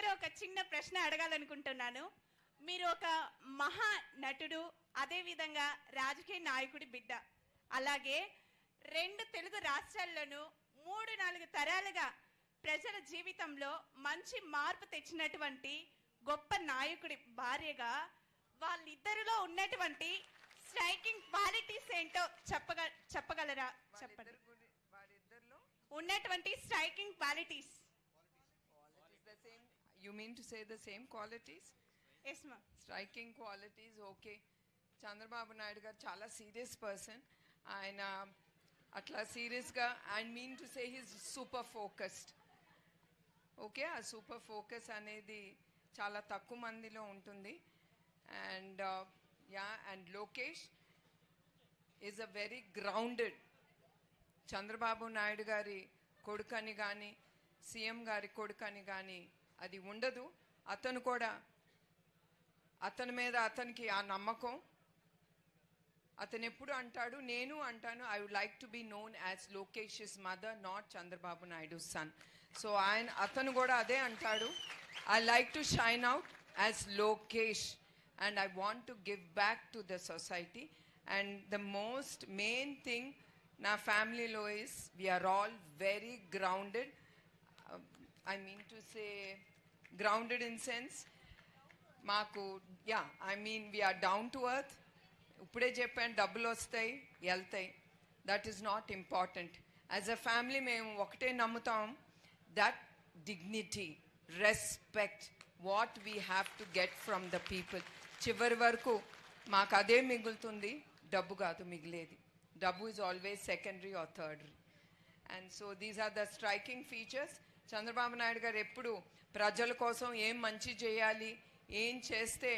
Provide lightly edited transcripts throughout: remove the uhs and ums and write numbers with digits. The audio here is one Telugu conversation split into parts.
దగ్గర ఒక చిన్న ప్రశ్న అడగాలనుకుంటున్నాను. మీరు ఒక మహా నటుడు, అదేవిధంగా రాజకీయ నాయకుడి బిడ్డ, అలాగే 2 తెలుగు రాష్ట్రాల్లోనూ 3-4 తరాలుగా ప్రజల జీవితంలో మంచి మార్పు తెచ్చినటువంటి గొప్ప నాయకుడి భార్యగా వాళ్ళిద్దరిలో ఉన్నటువంటి స్ట్రైకింగ్ క్వాలిటీస్ ఏంటో చెప్పగలరా? చెప్పండి. ఉన్నటువంటి striking qualities. You mean to say the same qualities? Yes, ma'am. Striking qualities, okay. Chandrababu Naidu garu chala serious person. Aina atla serious ga, I mean to say he's super focused. Okay, a super focus anedi chala takku mandilo untundi. And and Lokesh is a very grounded. Chandrababu Naidu gari kodukani gaani, CM gari kodukani gaani అది ఉండదు. అతను కూడా అతని మీద అతనికి ఆ నమ్మకం. అతను ఎప్పుడు అంటాడు, నేను అంటాను, I would like to be known as Lokesh mother, not Chandrababu Naidu son. So అతను కూడా అదే అంటాడు, I like to shine out as Lokesh and I want to give back to the society. And the most main thing నా ఫ్యామిలీలో is we're all very grounded. I mean to say grounded in sense maaku I mean we are down to earth. Uppude cheppanu double vastayi veltayi, that is not important. As a family mem okate nammutam, that dignity, respect, what we have to get from the people. Chivari varaku maaku ade migulutundi, dabbu gaadu migiledi. Dabbu is always secondary or thirdary. And so these are the striking features. Chandrababu Naidu గారు ఎప్పుడు ప్రజల కోసం ఏం మంచి చేయాలి, ఏం చేస్తే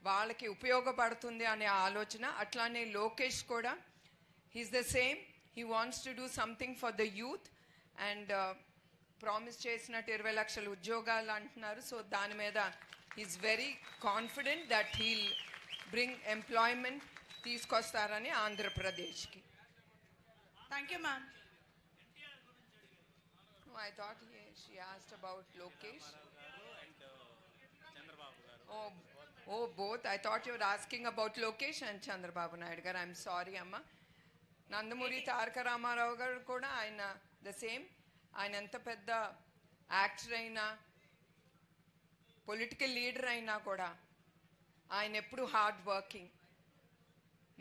వాళ్ళకి ఉపయోగపడుతుంది అనే ఆలోచన. అట్లానే లోకేష్ కూడా he's the same. He wants to do something for the youth and promise చేసినట్టు 20 లక్షల ఉద్యోగాలు అంటున్నారు. సో దాని మీద he's very confident that he'll bring employment తీసుకొస్తారని ఆంధ్రప్రదేశ్కి. Thank you ma'am. I thought she asked about Lokesh. Oh, both. I thought you were asking about Lokesh and Chandrababu Naidu garu. I'm sorry, Amma. Nandamuri Taraka Ramarao garu kuda ayana the same. Ayana enta pedda actor aina, political leader aina kuda ayana eppudu hard working.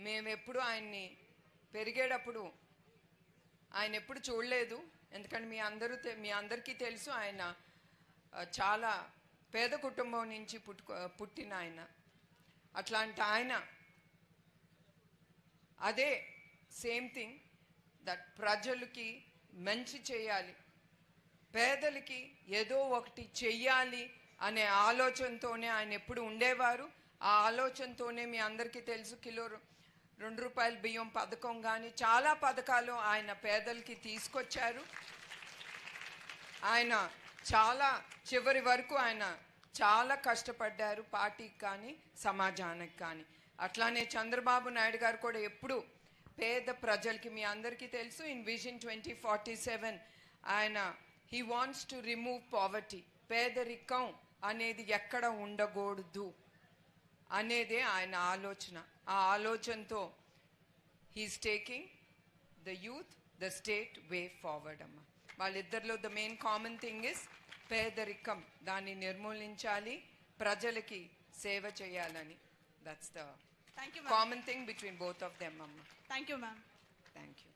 మేము ఎప్పుడు ఆయన్ని పెరిగేటప్పుడు ఆయన ఎప్పుడు చూడలేదు. ఎందుకంటే మీ అందరికీ తెలుసు ఆయన చాలా పేద కుటుంబం నుంచి పుట్టిన ఆయన. అట్లాంటి ఆయన అదే సేమ్ థింగ్ దట్ ప్రజలకి మంచి చేయాలి, పేదలకి ఏదో ఒకటి చెయ్యాలి అనే ఆలోచనతోనే ఆయన ఎప్పుడు ఉండేవారు. ఆ ఆలోచనతోనే మీ అందరికీ తెలుసు కిలో 2 రూపాయల బియ్యం పథకం కానీ చాలా పథకాలు ఆయన పేదలకి తీసుకొచ్చారు. ఆయన చాలా చివరి వరకు ఆయన చాలా కష్టపడ్డారు, పార్టీకి కానీ సమాజానికి కానీ. అట్లానే చంద్రబాబు నాయుడు గారు కూడా ఎప్పుడు పేద ప్రజలకి, మీ అందరికీ తెలుసు ఇన్ విజన్ 2047 ఆయన he wants to remove poverty, పేదరికం అనేది ఎక్కడ ఉండకూడదు అనేదే ఆయన ఆలోచన. ఆ ఆలోచనతో he's taking the youth, the state way forward. అమ్మ వాళ్ళిద్దరిలో the main common thing is పేదరికం, దాన్ని నిర్మూలించాలి, ప్రజలకి సేవ చేయాలని. That's the common thing between both of them. అమ్మ thank you ma'am. Thank you.